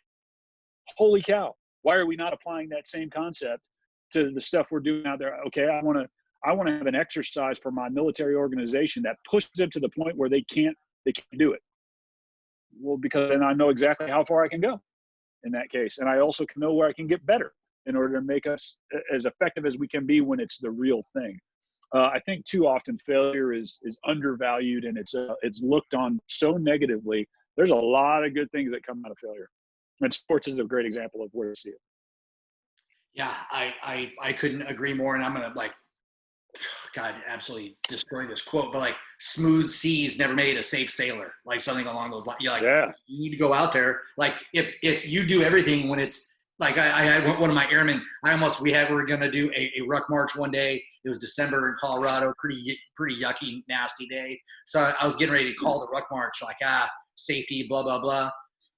Holy cow. Why are we not applying that same concept to the stuff we're doing out there? Okay, I want to have an exercise for my military organization that pushes them to the point where they can't do it. Well, because then I know exactly how far I can go in that case. And I also can know where I can get better in order to make us as effective as we can be when it's the real thing. I think too often failure is undervalued, and it's looked on so negatively. There's a lot of good things that come out of failure, and sports is a great example of where to see it. Yeah, I couldn't agree more. And I'm gonna God, absolutely destroyed this quote, but like smooth seas never made a safe sailor, like something along those lines. You're like, Yeah. you need to go out there. Like if you do everything when it's like, I had one of my airmen, we were going to do a ruck march one day. It was December in Colorado, pretty yucky, nasty day. So I was getting ready to call the ruck march, like, safety, blah, blah, blah.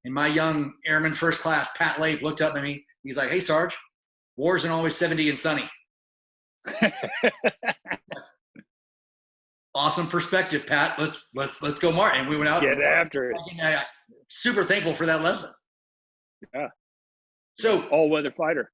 And my young airman first class, Pat Lake, looked up at me. He's like, "Hey, Sarge, war isn't always 70 and sunny." Awesome perspective, Pat. Let's go, Mark. And we went out. Get after it. Super thankful for that lesson. Yeah. So all-weather fighter.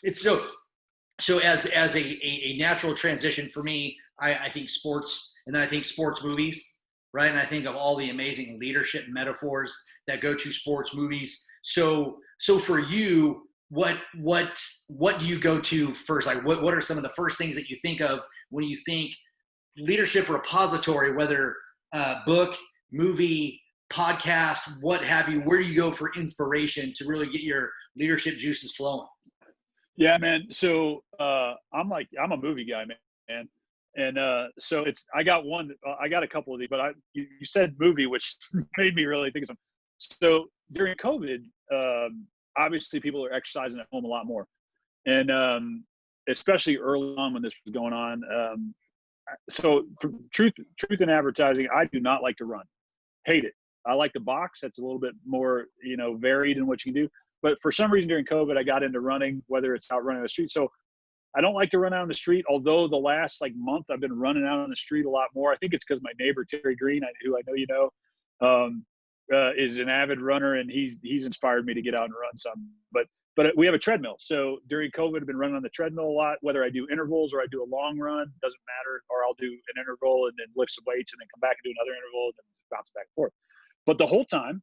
It's so as a natural transition for me, I think sports, and then I think sports movies, right? And I think of all the amazing leadership metaphors that go to sports movies. So for you, what do you go to first? Like what are some of the first things that you think of when you think leadership repository, whether book, movie, podcast, what have you? Where do you go for inspiration to really get your leadership juices flowing? Yeah, man. So I'm a movie guy, man. And so I got a couple of these, but you said movie, which made me really think of something. So during COVID, obviously people are exercising at home a lot more. And especially early on when this was going on. So for truth in advertising, I do not like to run. Hate it. I like to box. That's a little bit more, varied in what you can do. But for some reason during COVID, I got into running, whether it's out running on the street. So I don't like to run out on the street, although the last month I've been running out on the street a lot more. I think it's because my neighbor, Terry Green, who I know you know, is an avid runner, and he's inspired me to get out and run some. But we have a treadmill. So during COVID, I've been running on the treadmill a lot, whether I do intervals or I do a long run, doesn't matter. Or I'll do an interval and then lift some weights and then come back and do another interval and then bounce back and forth. But the whole time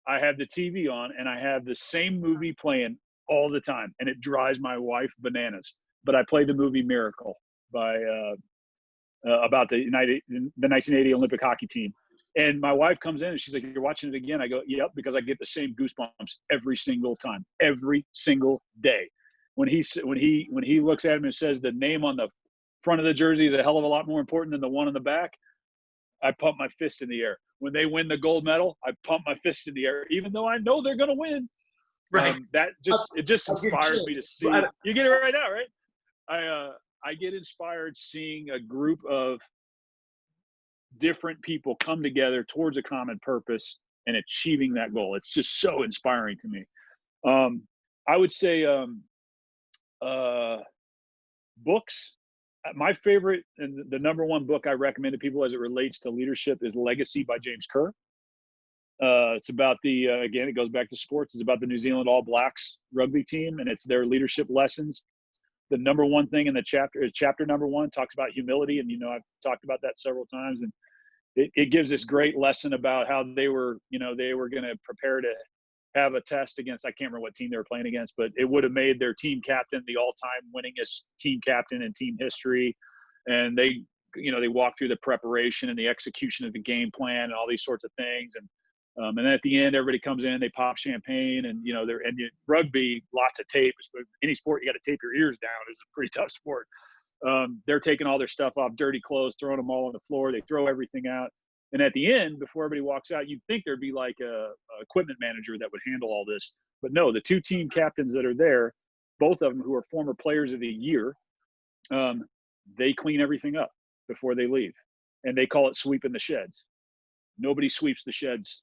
I have the TV on and I have the same movie playing all the time, and it drives my wife bananas. But I play the movie Miracle by about the 1980 Olympic hockey team. And my wife comes in and she's like, "You're watching it again?" I go, "Yep," because I get the same goosebumps every single time, every single day. When he looks at him and says the name on the front of the jersey is a hell of a lot more important than the one on the back, I pump my fist in the air. When they win the gold medal, I pump my fist in the air, even though I know they're going to win. Right. It just inspires me to see. You get it right now, right? I get inspired seeing a group of different people come together towards a common purpose and achieving that goal. It's just so inspiring to me. I would say books. My favorite and the number one book I recommend to people as it relates to leadership is Legacy by James Kerr. It's about again, it goes back to sports. It's about the New Zealand All Blacks rugby team, and it's their leadership lessons. The number one thing in the chapter number 1 talks about humility. And, I've talked about that several times, and it gives this great lesson about how they were going to prepare to have a test against, I can't remember what team they were playing against, but it would have made their team captain the all-time winningest team captain in team history. And they walk through the preparation and the execution of the game plan and all these sorts of things. And then at the end, everybody comes in, they pop champagne, and rugby, lots of tape. Any sport, you got to tape your ears down. It's a pretty tough sport. They're taking all their stuff off, dirty clothes, throwing them all on the floor. They throw everything out. And at the end, before everybody walks out, you'd think there'd be like a equipment manager that would handle all this. But no, the 2 team captains that are there, both of them who are former players of the year, they clean everything up before they leave. And they call it sweeping the sheds. Nobody sweeps the sheds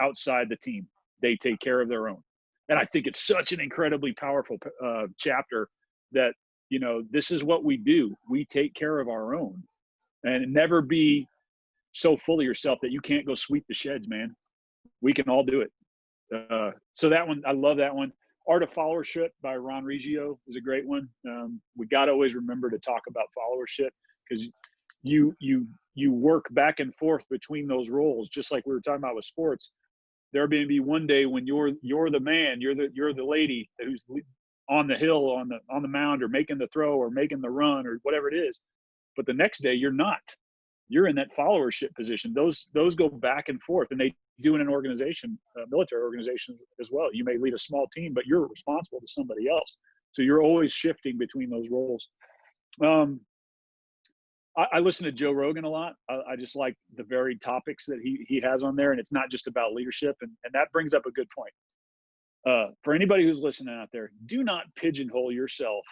outside the team. They take care of their own. And I think it's such an incredibly powerful chapter that, this is what we do. We take care of our own, and never be so full of yourself that you can't go sweep the sheds, man. We can all do it. So that one, I love that one. Art of Followership by Ron Reggio is a great one. We got to always remember to talk about followership, because you work back and forth between those roles, just like we were talking about with sports. There may be one day when you're the man, you're the lady who's on the hill, on the mound, or making the throw, or making the run, or whatever it is. But the next day you're not. You're in that followership position. Those go back and forth, and they do in an organization, military organizations as well. You may lead a small team, but you're responsible to somebody else. So you're always shifting between those roles. I listen to Joe Rogan a lot. I just like the varied topics that he has on there, and it's not just about leadership. And that brings up a good point. For anybody who's listening out there, do not pigeonhole yourself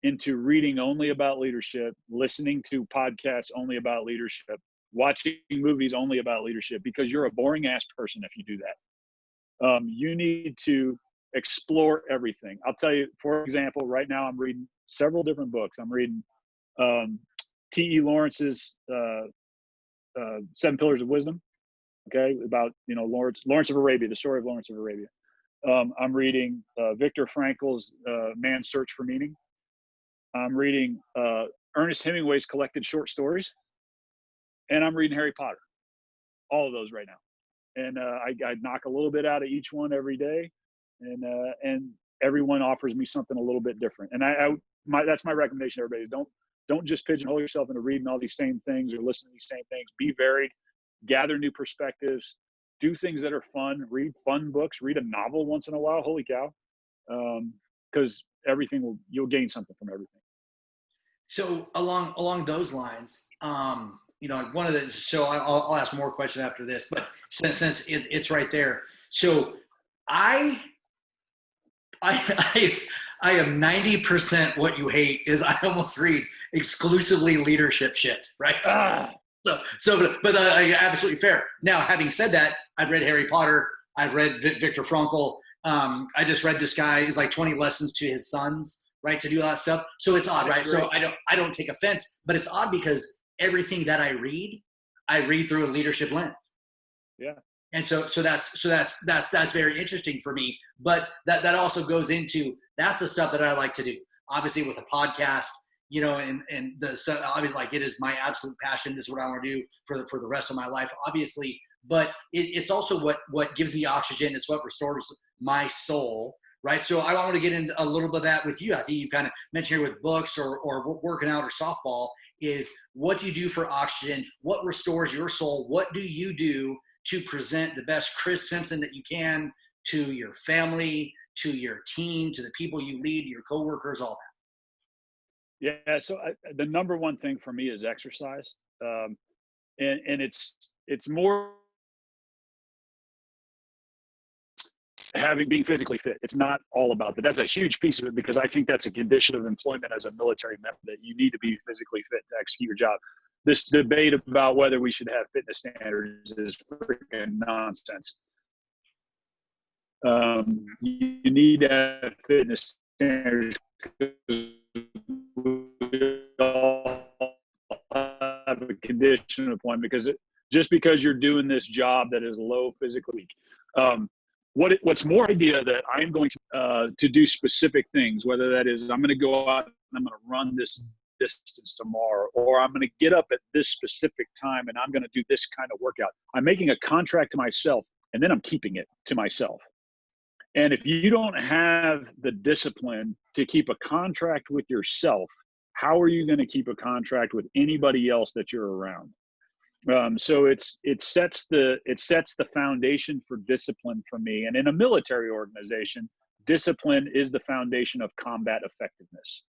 into reading only about leadership, listening to podcasts only about leadership, watching movies only about leadership, because you're a boring ass person if you do that. You need to explore everything. I'll tell you, for example, right now I'm reading several different books. I'm reading T.E. Lawrence's 7 Pillars of Wisdom, okay, about, Lawrence of Arabia, the story of Lawrence of Arabia. I'm reading Viktor Frankl's Man's Search for Meaning. I'm reading Ernest Hemingway's collected short stories, and I'm reading Harry Potter. All of those right now, and I knock a little bit out of each one every day, and everyone offers me something a little bit different. And that's my recommendation to everybody: is don't just pigeonhole yourself into reading all these same things or listening to these same things. Be varied, gather new perspectives, do things that are fun, read fun books, read a novel once in a while. Holy cow. Because you'll gain something from everything. So along those lines, one of the, so I'll ask more questions after this, but since it's right there. So I am 90% what you hate is I almost read exclusively leadership shit, right? But absolutely fair. Now, having said that, I've read Harry Potter. I've read Viktor Frankl. I just read this guy is like 20 lessons to his sons, right? To do all that stuff. So it's odd, right? So I don't take offense, but it's odd because everything that I read through a leadership lens. Yeah. And so that's very interesting for me. But that also goes into, that's the stuff that I like to do. Obviously with a podcast, and the stuff, obviously, like, it is my absolute passion. This is what I want to do for the rest of my life, obviously. But it's also what gives me oxygen. It's what restores my soul, right? So I want to get into a little bit of that with you. I think you kind of mentioned here with books or working out or softball is, what do you do for oxygen? What restores your soul? What do you do to present the best Chris Simpson that you can to your family, to your team, to the people you lead, your coworkers, all that? Yeah. So the number one thing for me is exercise. And it's more being physically fit. It's not all about that. That's a huge piece of it, because I think that's a condition of employment as a military member, that you need to be physically fit to execute your job. This debate about whether we should have fitness standards is freaking nonsense. You need to have fitness standards because we all have a condition of employment, because just because you're doing this job that is low physically. What's more idea that I'm going to do specific things, whether that is I'm going to go out and I'm going to run this distance tomorrow, or I'm going to get up at this specific time and I'm going to do this kind of workout. I'm making a contract to myself, and then I'm keeping it to myself. And if you don't have the discipline to keep a contract with yourself, how are you going to keep a contract with anybody else that you're around? So it sets the foundation for discipline for me. And in a military organization, discipline is the foundation of combat effectiveness.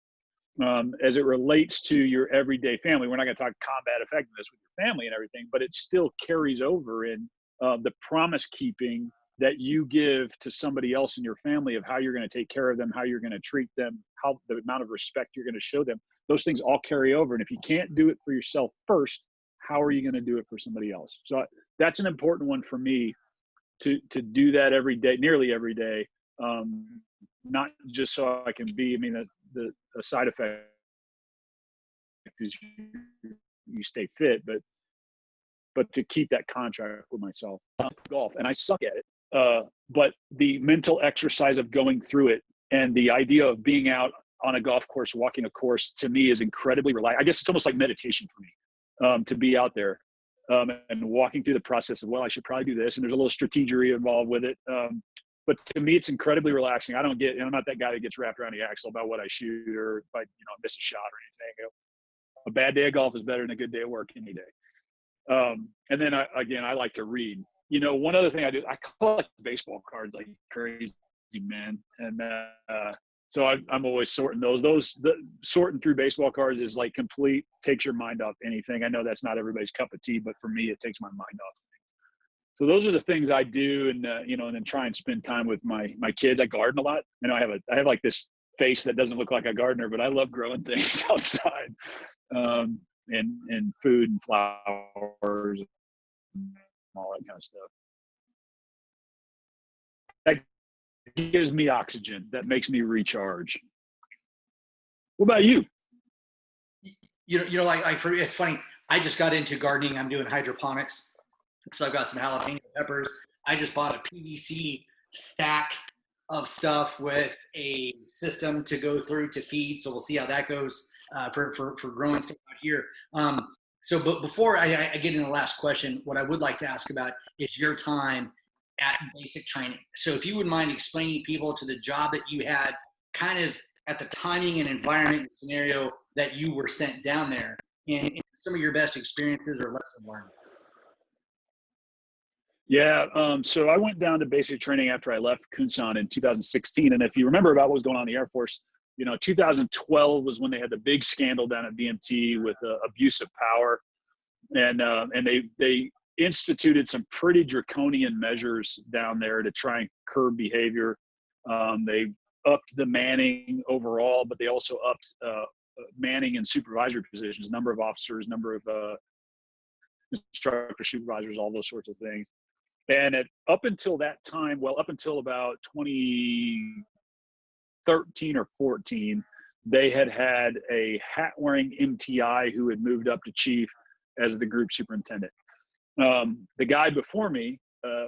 As it relates to your everyday family, we're not going to talk combat effectiveness with your family and everything, but it still carries over in the promise keeping that you give to somebody else in your family of how you're going to take care of them, how you're going to treat them, how the amount of respect you're going to show them. Those things all carry over. And if you can't do it for yourself first, how are you going to do it for somebody else? So that's an important one for me to do that every day, nearly every day. Not just so I can be, the side effect is you stay fit, but to keep that contract with myself. Golf, and I suck at it. But the mental exercise of going through it, and the idea of being out on a golf course, walking a course, to me is incredibly relaxing. I guess it's almost like meditation for me, to be out there and walking through the process of, well, I should probably do this. And there's a little strategery involved with it. But to me, it's incredibly relaxing. I'm not that guy that gets wrapped around the axle about what I shoot or if I miss a shot or anything. A bad day of golf is better than a good day of work any day. And then I like to read. One other thing I do, I collect baseball cards like crazy, man. And So I'm always sorting those. Sorting through baseball cards is like complete, takes your mind off anything. I know that's not everybody's cup of tea, but for me, it takes my mind off. So those are the things I do, and and then try and spend time with my kids. I garden a lot. I have like this face that doesn't look like a gardener, but I love growing things outside, and food and flowers and all that kind of stuff. That gives me oxygen. That makes me recharge. What about you? Like for it's funny. I just got into gardening. I'm doing hydroponics. So I've got some jalapeno peppers. I just bought a PVC stack of stuff with a system to go through to feed. So we'll see how that goes for growing stuff out here. But before I get into the last question, what I would like to ask about is your time at basic training. So if you wouldn't mind explaining people to the job that you had, kind of at the timing and environment and scenario that you were sent down there, and some of your best experiences or lessons learned. Yeah, so I went down to basic training after I left Kunsan in 2016. And if you remember about what was going on in the Air Force, 2012 was when they had the big scandal down at BMT with abuse of power. And they instituted some pretty draconian measures down there to try and curb behavior. They upped the manning overall, but they also upped manning and supervisory positions, number of officers, number of instructor supervisors, all those sorts of things. And up until that time, up until about 2013 or 14, they had a hat-wearing MTI who had moved up to chief as the group superintendent. The guy before me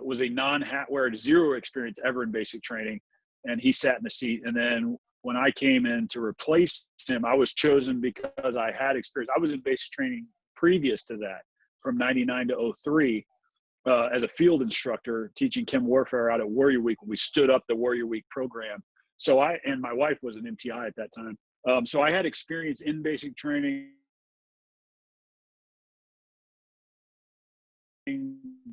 was a non-hat wearer, zero experience ever in basic training, and he sat in the seat. And then when I came in to replace him, I was chosen because I had experience. I was in basic training previous to that, from 99 to 03. As a field instructor teaching chem warfare out at Warrior Week when we stood up the Warrior Week program. So and my wife was an MTI at that time. So I had experience in basic training,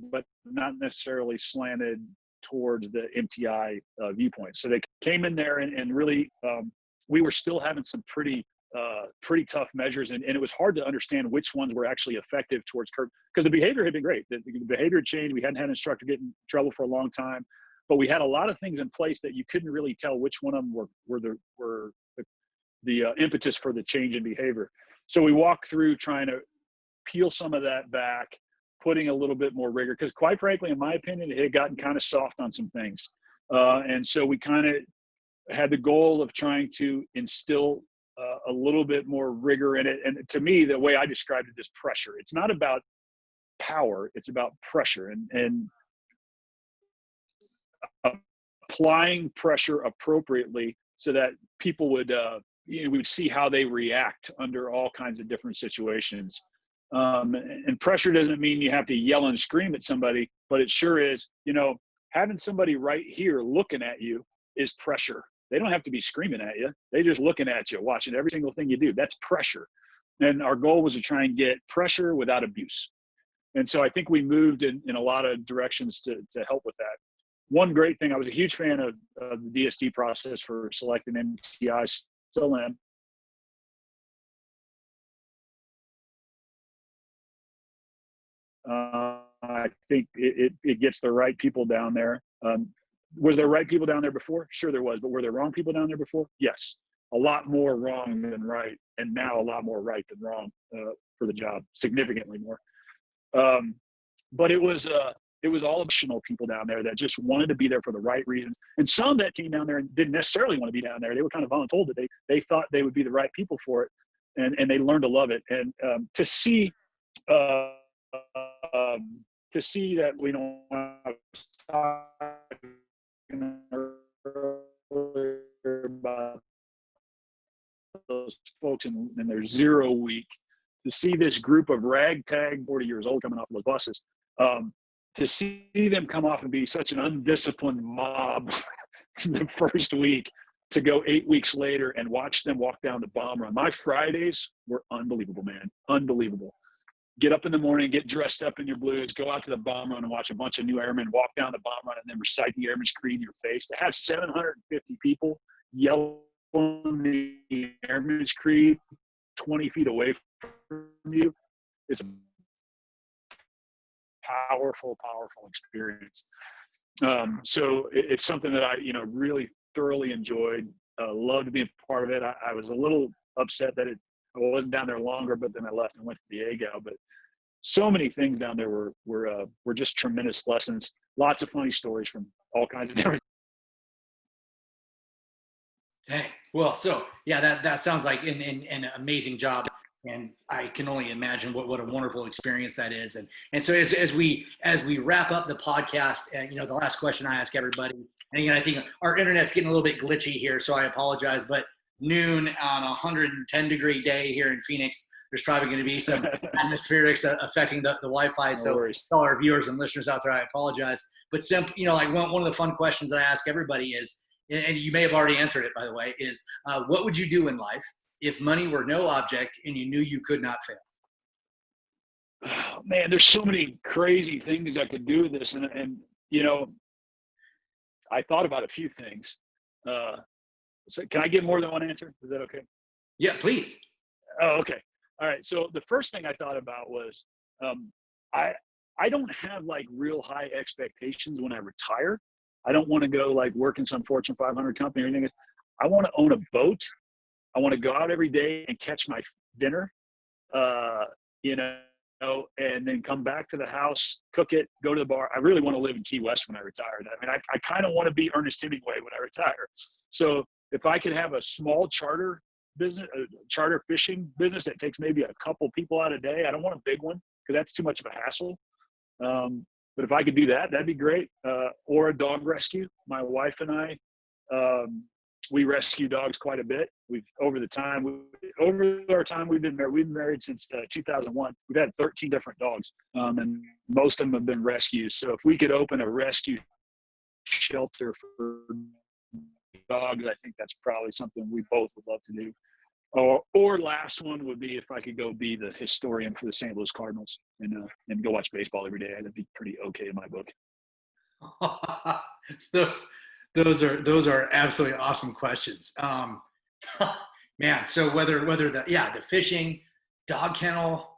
but not necessarily slanted towards the MTI viewpoint. So they came in there and really, we were still having some pretty tough measures, and it was hard to understand which ones were actually effective towards curb, because the behavior had been great. The behavior had changed. We hadn't had an instructor get in trouble for a long time, but we had a lot of things in place that you couldn't really tell which one of them were the impetus for the change in behavior. So we walked through trying to peel some of that back, putting a little bit more rigor, because quite frankly, in my opinion, it had gotten kind of soft on some things. And so we kind of had the goal of trying to instill a little bit more rigor in it. And to me, the way I described it is pressure. It's not about power, it's about pressure, and applying pressure appropriately so that people would, we would see how they react under all kinds of different situations. And pressure doesn't mean you have to yell and scream at somebody, but it sure is, having somebody right here looking at you is pressure. They don't have to be screaming at you. They're just looking at you, watching every single thing you do. That's pressure. And our goal was to try and get pressure without abuse. And so I think we moved in a lot of directions to help with that. One great thing, I was a huge fan of the DSD process for selecting MTI, still am. I think it gets the right people down there. Was there right people down there before? Sure there was, but were there wrong people down there before? Yes. A lot more wrong than right, and now a lot more right than wrong for the job, significantly more. But it was all optional people down there that just wanted to be there for the right reasons. And some that came down there and didn't necessarily want to be down there. They were kind of voluntold that they thought they would be the right people for it, and they learned to love it. And to see that we don't about those folks in their 0 week, to see this group of ragtag 40 years old coming off those buses, to see them come off and be such an undisciplined mob the first week, to go 8 weeks later and watch them walk down the bomb run. My Fridays were unbelievable, man. Unbelievable. Get up in the morning, get dressed up in your blues, go out to the bomb run and watch a bunch of new airmen walk down the bomb run and then recite the Airman's Creed in your face. To have 750 people yell pulling the Airman's Creed 20 feet away from you is a powerful experience. So it's something that I, really thoroughly enjoyed. Loved to be a part of it. I was a little upset that I wasn't down there longer, but then I left and went to Diego. But so many things down there were just tremendous lessons. Lots of funny stories from all kinds of different. Dang. Well, so yeah, that sounds like an amazing job, and I can only imagine what a wonderful experience that is. And so as we wrap up the podcast, the last question I ask everybody, and again, I think our internet's getting a little bit glitchy here, so I apologize, but noon on a 110-degree day here in Phoenix, there's probably going to be some atmospherics affecting the Wi-Fi. No so worries. all our viewers and listeners out there, I apologize. But like one of the fun questions that I ask everybody is, and you may have already answered it, by the way, is what would you do in life if money were no object and you knew you could not fail? Oh, man, there's so many crazy things I could do with this. And I thought about a few things. So can I get more than one answer? Is that okay? Yeah, please. Oh, okay. All right. So the first thing I thought about was I don't have like real high expectations when I retire. I don't want to go like work in some Fortune 500 company or anything. I want to own a boat. I want to go out every day and catch my dinner, and then come back to the house, cook it, go to the bar. I really want to live in Key West when I retire. I mean, I kind of want to be Ernest Hemingway when I retire. So if I could have a small charter business, a charter fishing business that takes maybe a couple people out a day, I don't want a big one because that's too much of a hassle. But if I could do that, that'd be great. Or a dog rescue. My wife and I, we rescue dogs quite a bit. Over our time we've been married since 2001. We've had 13 different dogs, and most of them have been rescues. So if we could open a rescue shelter for dogs, I think that's probably something we both would love to do. Or last one would be if I could go be the historian for the St. Louis Cardinals and go watch baseball every day. That'd be pretty okay in my book. Those are absolutely awesome questions. Man, so whether the fishing, dog kennel,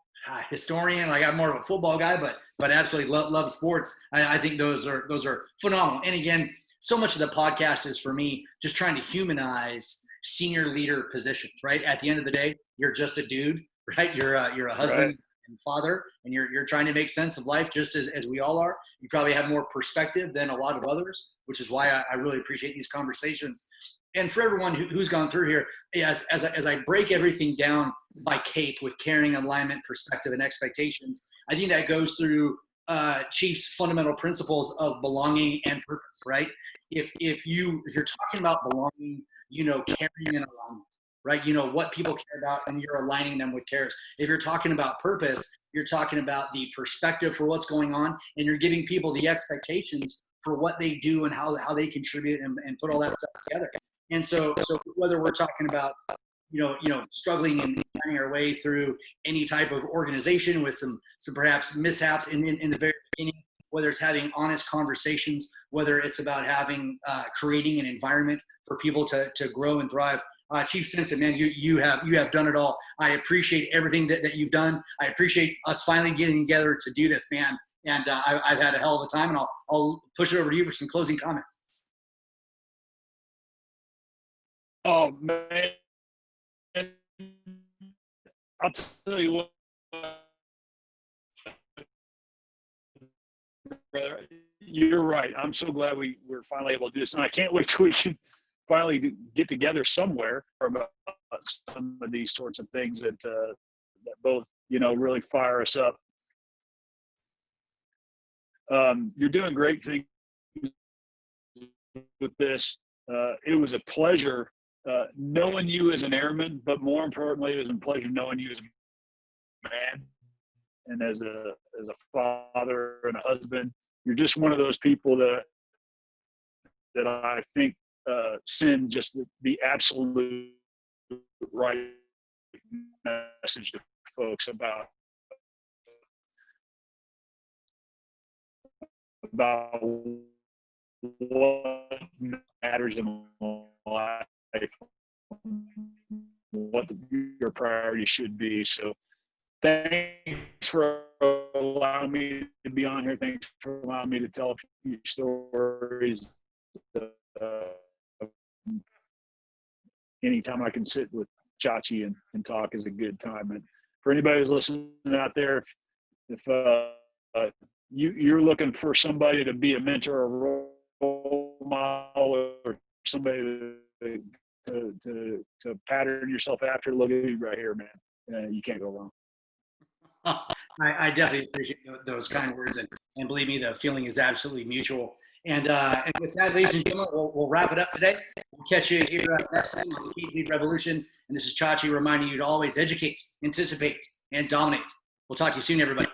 historian, like I'm more of a football guy, but absolutely love sports. I think those are phenomenal. And again, so much of the podcast is for me just trying to humanize senior leader positions, right? At the end of the day, you're just a dude, right? You're a husband Right. and father, and you're trying to make sense of life just as we all are. You probably have more perspective than a lot of others, which is why I really appreciate these conversations. And for everyone who's gone through here, as I break everything down by CAPE with caring, alignment, perspective, and expectations, I think that goes through Chief's fundamental principles of belonging and purpose, right? If you're talking about belonging, caring and alignment, right? What people care about, and you're aligning them with cares. If you're talking about purpose, you're talking about the perspective for what's going on, and you're giving people the expectations for what they do and how they contribute and put all that stuff together. And so whether we're talking about, struggling and finding our way through any type of organization with some perhaps mishaps in the very beginning, whether it's having honest conversations, whether it's about creating an environment for people to grow and thrive. Chief Simpson, man, you have done it all. I appreciate everything that you've done. I appreciate us finally getting together to do this, man. And I've had a hell of a time, and I'll push it over to you for some closing comments. Oh, man. I'll tell you what, brother, you're right. I'm so glad we're finally able to do this. And I can't wait till we can finally get together somewhere about some of these sorts of things that both, really fire us up. You're doing great things with this. It was a pleasure knowing you as an airman, but more importantly, it was a pleasure knowing you as a man and as a father and a husband. You're just one of those people that I think send just the absolute right message to folks about what matters in life what your priority should be. So thanks for allowing me to be on here. Thanks for allowing me to tell a few stories. Anytime I can sit with Chachi and talk is a good time. And for anybody who's listening out there, if you're looking for somebody to be a mentor or role model or somebody to pattern yourself after, look at you right here, man. You can't go wrong. I definitely appreciate those kind words, and believe me, the feeling is absolutely mutual. And with that, ladies and gentlemen, we'll wrap it up today. We'll catch you here next time on the Lead Revolution. And this is Chachi reminding you to always educate, anticipate, and dominate. We'll talk to you soon, everybody.